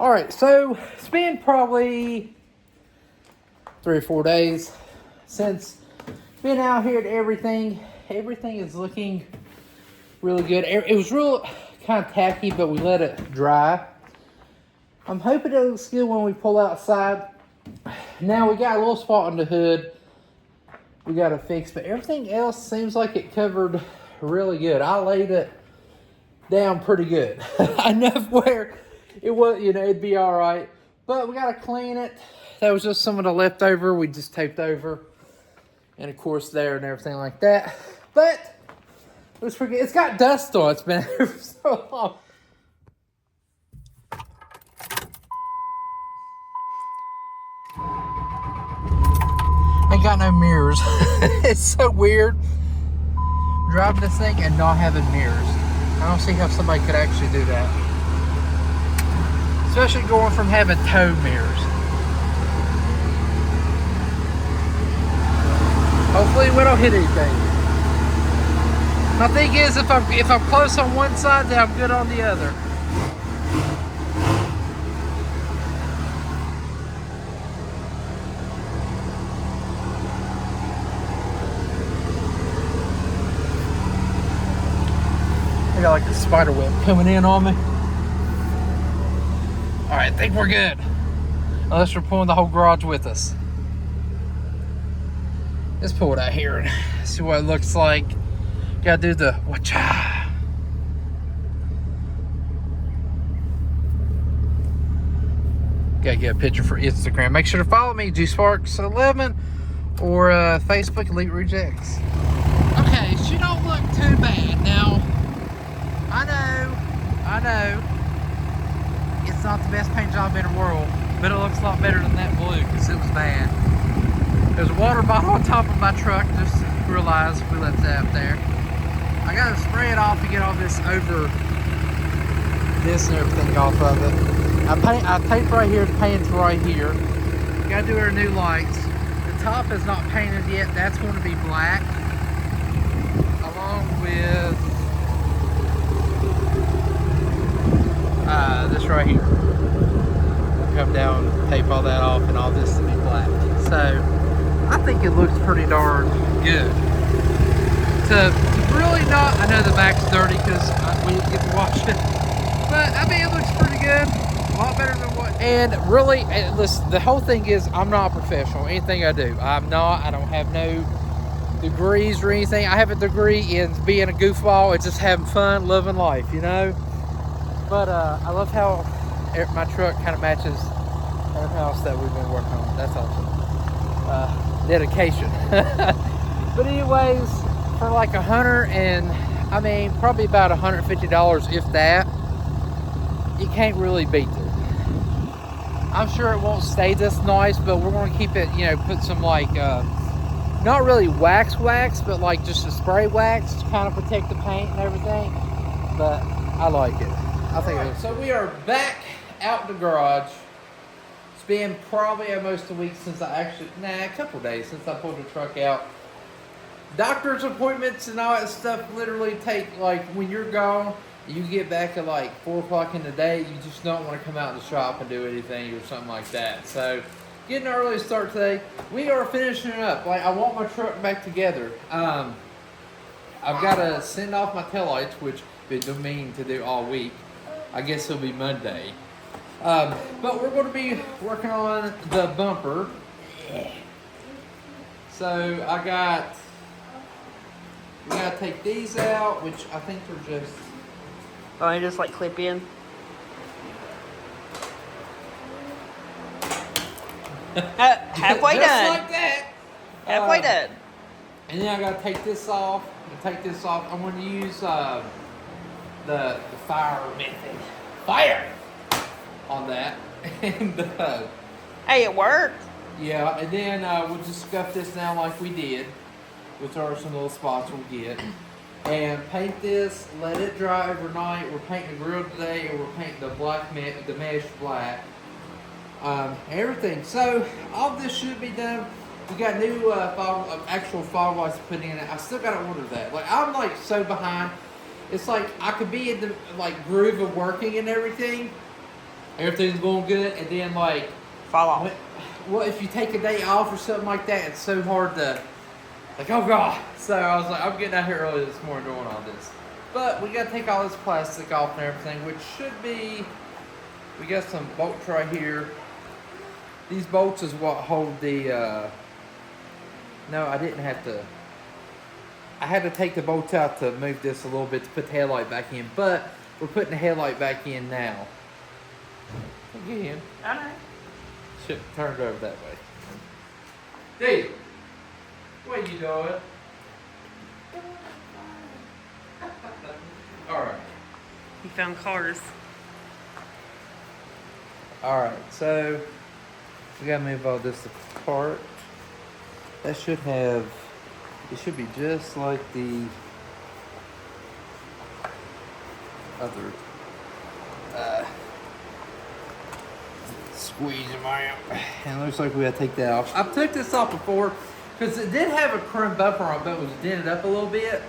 All right, so it's been probably 3 or 4 days since been out here at everything. Everything is looking really good. It was real kind of tacky, but we let it dry. I'm hoping it looks good when we pull outside. Now we got a little spot on the hood we got to fix, but everything else seems like it covered really good. I laid it down pretty good. Enough where it was, it'd be all right. But we got to clean it. That was just some of the leftover we just taped over. And of course there and everything like that. But let's forget, it's got dust on it. It's been there for so long. Ain't got no mirrors. It's so weird driving this thing and not having mirrors. I don't see how somebody could actually do that. Especially going from having tow mirrors. Hopefully we don't hit anything. My thing is, if I'm close on one side, then I'm good on the other. I got like a spider web coming in on me. All right, I think we're good. Unless we're pulling the whole garage with us. Let's pull it out here and see what it looks like. Gotta do the wacha. Gotta get a picture for Instagram. Make sure to follow me, GSparks11, or Facebook, Elite Rejects. Okay, she don't look too bad. Now, I know, it's not the best paint job in the world, but it looks a lot better than that blue because it was bad. There's a water bottle on top of my truck. Just realized we left that up there. I gotta spray it off to get all this over this and everything off of it. I tape right here, the paint right here. Gotta do our new lights. The top is not painted yet. That's going to be black, along with this right here. Come down, tape all that off, and all this to be black. So I think it looks pretty darn good. To really not, I know the back's dirty because we didn't get to watch it, but I mean it looks pretty good, a lot better than what. And really, listen, the whole thing is I'm not a professional. Anything I do, I'm not. I don't have no degrees or anything. I have a degree in being a goofball and just having fun, living life, But I love how my truck kind of matches our house that we've been working on. That's awesome. Dedication. But anyways, for like probably about $150, if that, you can't really beat it. I'm sure it won't stay this nice, but we're going to keep it, put some like, not really wax, but like just a spray wax to kind of protect the paint and everything. But I like it. I think it is. So we are back out in the garage. It's been probably almost a week since a couple days since I pulled the truck out. Doctor's appointments and all that stuff literally take, like, when you're gone, you get back at like 4 o'clock in the day, you just don't want to come out in the shop and do anything or something like that. So getting an early start today. We are finishing it up. Like, I want my truck back together. I've got to send off my taillights, which I've been meaning to do all week. I guess it'll be Monday. But we're going to be working on the bumper. So we gotta take these out, which I think are just. Oh, you just like clip in? Halfway just done. Like that. Halfway done. And then I gotta take this off. I'm going to use the fire method. Fire! On that. And Hey, it worked. yeah, and then we'll just scuff this down like we did, which are some little spots we'll get. And paint this, let it dry overnight. We're painting the grill today, and we're painting the mesh black. Everything. So all this should be done. We got new actual fog lights put in. I still gotta order that. Like, I'm like so behind. It's like I could be in the like groove of working and everything, everything's going good, and then like, Fall off. well, if you take a day off or something like that, it's so hard to, like, oh god. So I was like, I'm getting out here early this morning doing all this. But we got to take all this plastic off and everything, which should be, we got some bolts right here. These bolts is what hold the, no, I didn't have to, I had to take the bolts out to move this a little bit to put the headlight back in, but we're putting the headlight back in now. Again. I know. Should turn it over that way. Dave, what are you doing? Alright. He found cars. Alright, so we gotta move all this apart. That should have, it should be just like the other squeeze them out. And it looks like we gotta take that off. I've took this off before because it did have a chrome bumper on it, but it was dented up a little bit.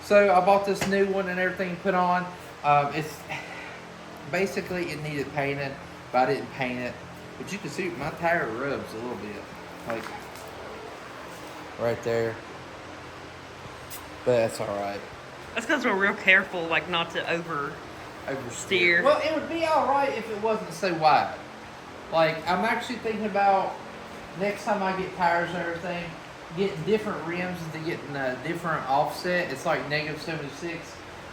So I bought this new one and everything put on. It's basically, it needed painting, but I didn't paint it. But you can see my tire rubs a little bit, like right there. But that's all right. That's because we're real careful, like not to oversteer. Well, it would be all right if it wasn't so wide. Like, I'm actually thinking about next time I get tires and everything, getting different rims and getting a different offset. It's like -76.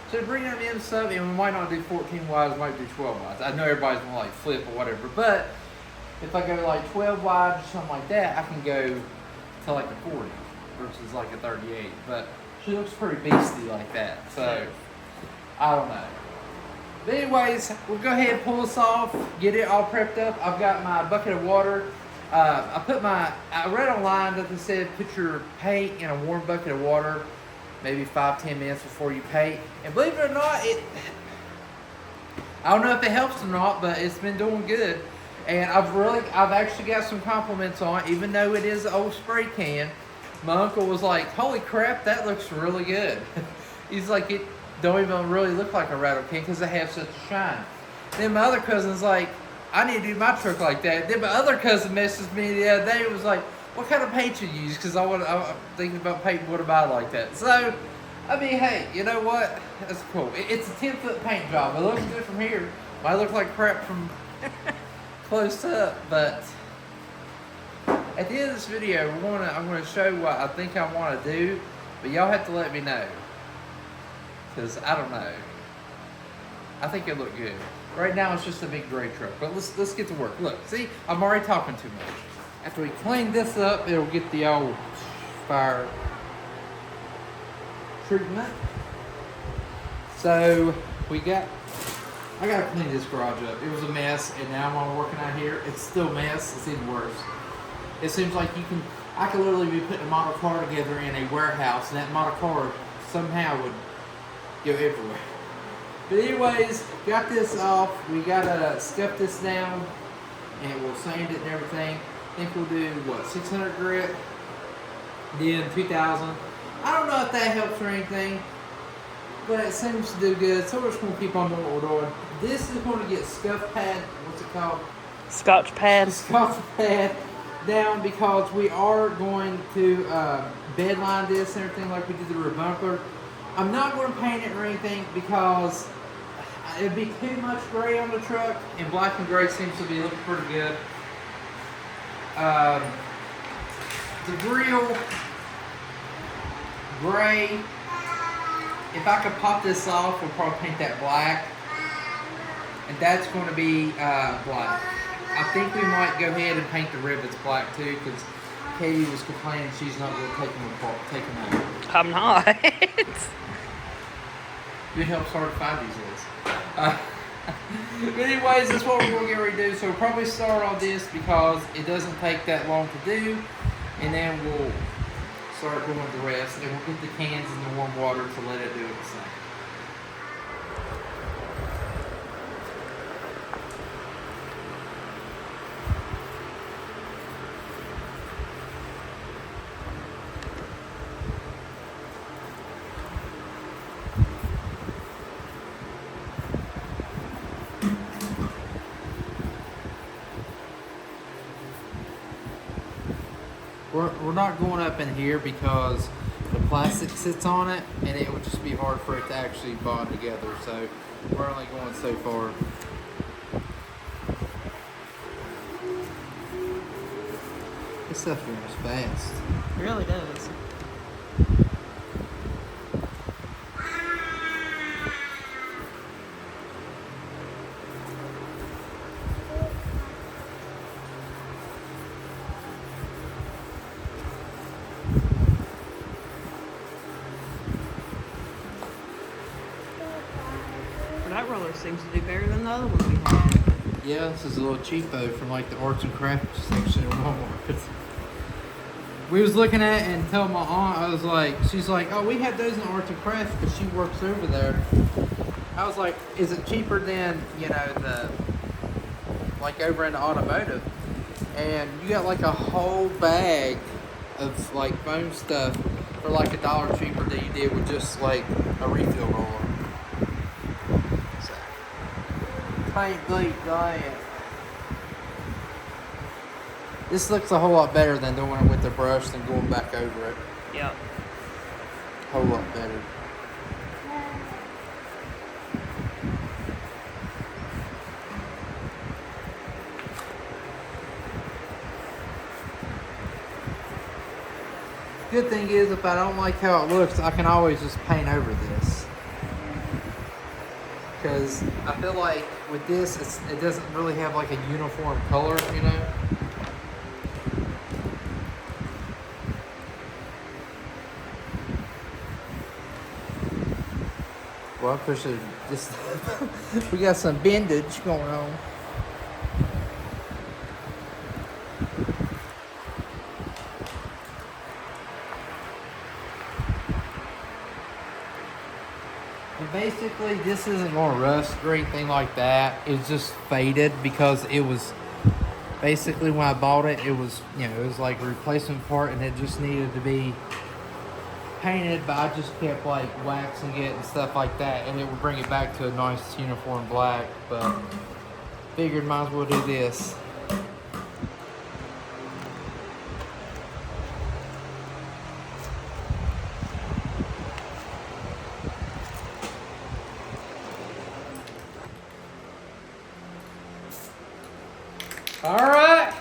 So bring them in some, and we might not do 14 wides, we might do 12 wides. I know everybody's gonna like flip or whatever, but if I go like 12 wide or something like that, I can go to like a 40 versus like a 38. But she looks pretty beastly like that, so I don't know. But anyways, we'll go ahead and pull this off, get it all prepped up. I've got my bucket of water. I read online that they said put your paint in a warm bucket of water, maybe 5-10 minutes before you paint. And believe it or not, I don't know if it helps or not, but it's been doing good. And I've actually got some compliments on it, even though it is an old spray can. My uncle was like, holy crap, that looks really good. He's like, it don't even really look like a rattle can because they have such a shine. Then my other cousin's like, I need to do my truck like that. Then my other cousin messaged me the other day and was like, what kind of paint you use? Because I'm thinking about painting what about like that. So, I mean, hey, you know what? That's cool. It's a 10-foot paint job. It looks good from here. Might look like crap from close up, but at the end of this video, I'm gonna show what I think I want to do, but y'all have to let me know, because I don't know. I think it looked good. Right now it's just a big gray truck, but let's get to work. Look, see, I'm already talking too much. After we clean this up, it'll get the old fire treatment. So I gotta clean this garage up. It was a mess, and now I'm working out here. It's still a mess. It's even worse. It seems like I could literally be putting a model car together in a warehouse, and that model car somehow would go everywhere. But anyways, got this off. We gotta scuff this down, and we'll sand it and everything. I think we'll do, what, 600 grit, then 2000. I don't know if that helps or anything, but it seems to do good. So we're just gonna keep on doing what we're doing. This is going to get scuff pad, what's it called? Scotch pad. Scotch pad down, because we are going to bed line this and everything like we did the rear bumper. I'm not going to paint it or anything because it'd be too much gray on the truck, and black and gray seems to be looking pretty good. The grill, gray. If I could pop this off, we'll probably paint that black. And that's going to be black. I think we might go ahead and paint the rivets black too, because Katie was complaining she's not going to take them apart, take them out. I'm not. It helps hard to find these days. But anyways, that's what we're going to get ready to do. So we'll probably start on this because it doesn't take that long to do. And then we'll start doing the rest. And we'll get the cans in the warm water to let it do its thing. we're not going up in here because the plastic sits on it, and it would just be hard for it to actually bond together. So we're only going so far. This stuff moves fast. It really does. That roller seems to do better than the other one we had. Yeah, this is a little cheapo from like the arts and crafts section of Walmart. We was looking at it and telling my aunt, I was like, she's like, oh, we have those in arts and crafts because she works over there. I was like, is it cheaper than, you know, the, like over in the automotive? And you got like a whole bag of like foam stuff for like $1 cheaper than you did with just like a refill roller. So, paint bleach diet. This looks a whole lot better than doing it with the brush and going back over it. Yep. Whole lot better. Good thing is, if I don't like how it looks, I can always just paint over this. Because I feel like with this, it doesn't really have like a uniform color, you know? Well, I push it just. We got some bendage going on. And basically, this isn't going to rust or anything like that. It's just faded because it was basically when I bought it, it was, you know, it was like a replacement part and it just needed to be painted, but I just kept like waxing it and stuff like that, and it would bring it back to a nice uniform black. But figured might as well do this. All right.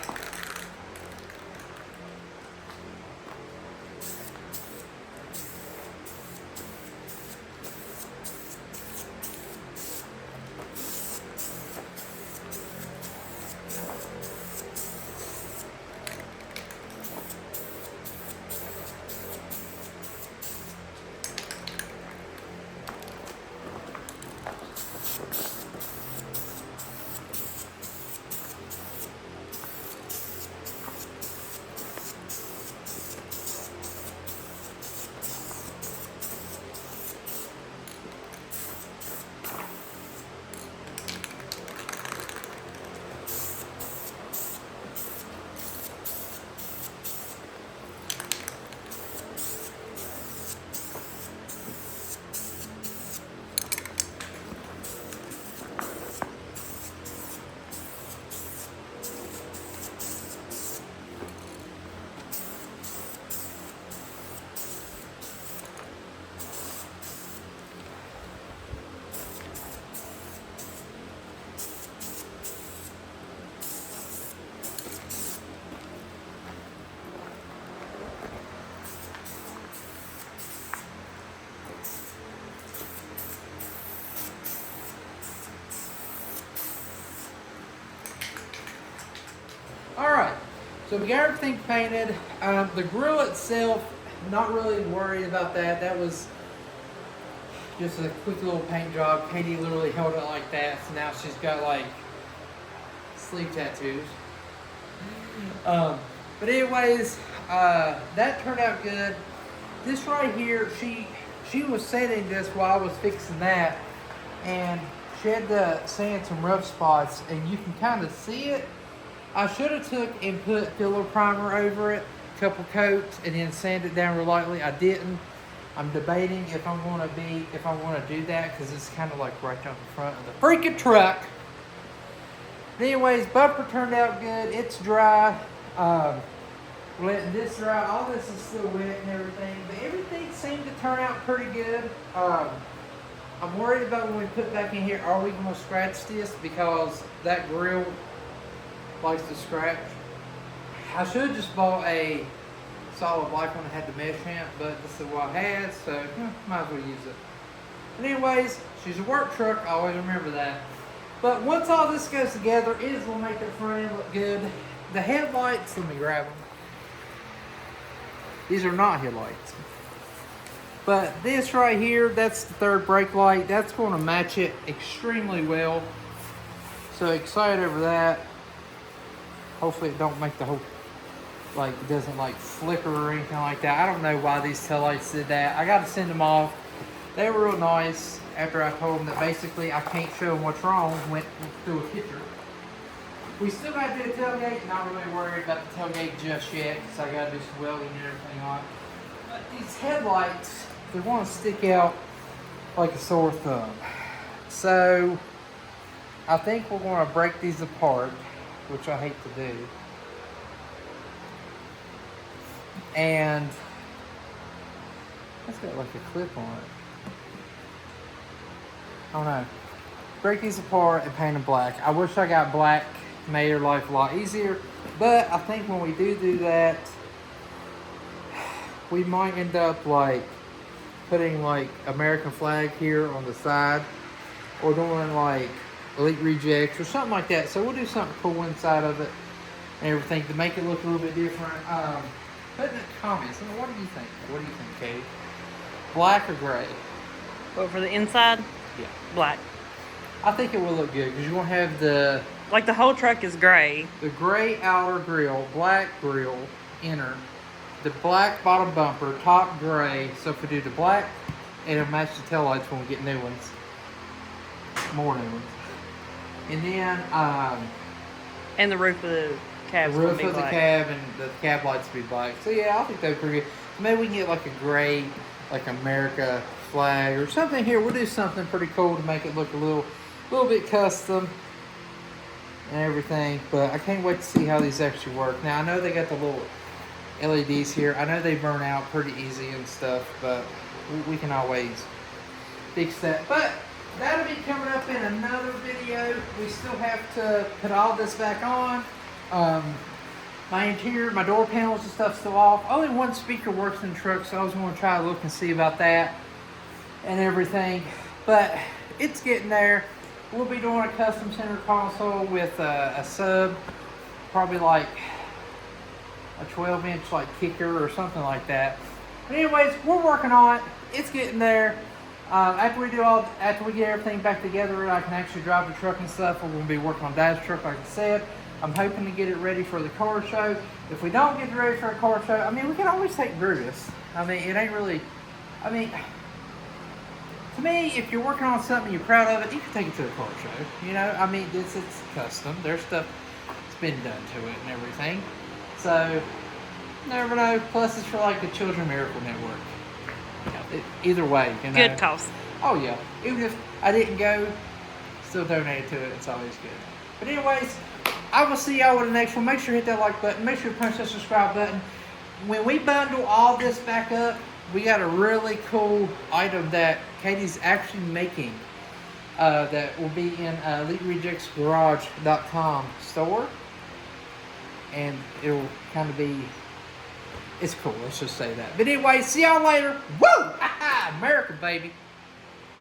Alright, so we got everything painted. The grill itself, not really worried about that. That was just a quick little paint job. Katie literally held it like that, so now she's got like sleeve tattoos. But anyways, that turned out good. This right here, she was sanding this while I was fixing that, and she had to sand some rough spots, and you can kind of see it. I should have took and put filler primer over it, a couple coats, and then sand it down real lightly. I didn't. I'm debating if I want to do that, because it's kind of like right down the front of the freaking truck. But anyways, bumper turned out good. It's dry. We're letting this dry. All this is still wet and everything, but everything seemed to turn out pretty good. I'm worried about when we put it back in here, are we going to scratch this? Because that grill likes to scratch. I should have just bought a solid black one that had the mesh in it, but this is what I had, so might as well use it. But anyways, she's a work truck, I always remember that. But once all this goes together, it is going to make that front end look good. The headlights, let me grab them. These are not headlights. But this right here, that's the third brake light. That's going to match it extremely well. So excited over that. Hopefully it don't make the whole, like, it doesn't like flicker or anything like that. I don't know why these taillights did that. I got to send them off. They were real nice after I told them that basically I can't show them what's wrong. Went through a picture. We still got to do a tailgate. Not really worried about the tailgate just yet because I got to do some welding and everything on it. But these headlights, they want to stick out like a sore thumb. So I think we're going to break these apart, which I hate to do. And that's got like a clip on it. I don't know. Break these apart and paint them black. I wish I got black. Made your life a lot easier. But I think when we do that, we might end up like putting like American flag here on the side, or doing like Elite Rejects or something like that. So we'll do something cool inside of it and everything to make it look a little bit different. Put in the comments, what do you think? What do you think, Katie? Black or gray? But for the inside, Yeah. black. I think it will look good because you're going to have the Like the whole truck is gray. gray outer grill, black grill inner, the black bottom bumper, top gray. So if we do the black, it'll match the taillights when we get new ones. More new ones. And then And the roof of the cab's the gonna roof be of the black. cab and the cab lights will be black. So yeah, I think they're pretty good. Maybe we can get like a gray, like America flag or something here. We'll do something pretty cool to make it look a little bit custom and everything. But I can't wait to see how these actually work. Now I know they got the little LEDs here. I know they burn out pretty easy and stuff, but we can always fix that. But that'll be coming up in another video. We still have to put all this back on. My interior, my door panels and stuff still off. Only one speaker works in the truck, so I was going to try to look and see about that and everything. But it's getting there. We'll be doing a custom center console with a sub, probably like a 12-inch like kicker or something like that. But anyways, we're working on it. It's getting there. After we get everything back together and I can actually drive the truck and stuff, we're going to be working on Dad's truck like I said. I'm hoping to get it ready for the car show. If we don't get it ready for a car show, I mean, we can always take Brutus. I mean, it ain't really, I mean, to me, if you're working on something, you're proud of it, you can take it to a car show. You know, I mean, it's custom. There's stuff that's been done to it and everything. So, never know. Plus, it's for like the Children's Miracle Network. Either way, you know. Good cause. Oh yeah. Even if I didn't go, still donate to it. It's always good. But anyways, I will see y'all with the next one. Make sure you hit that like button. Make sure you punch that subscribe button. When we bundle all this back up, we got a really cool item that Katie's actually making that will be in EliteRejectsGarage.com store. And it'll kind of be, it's cool, let's just say that. But anyway, see y'all later. Woo! America, baby.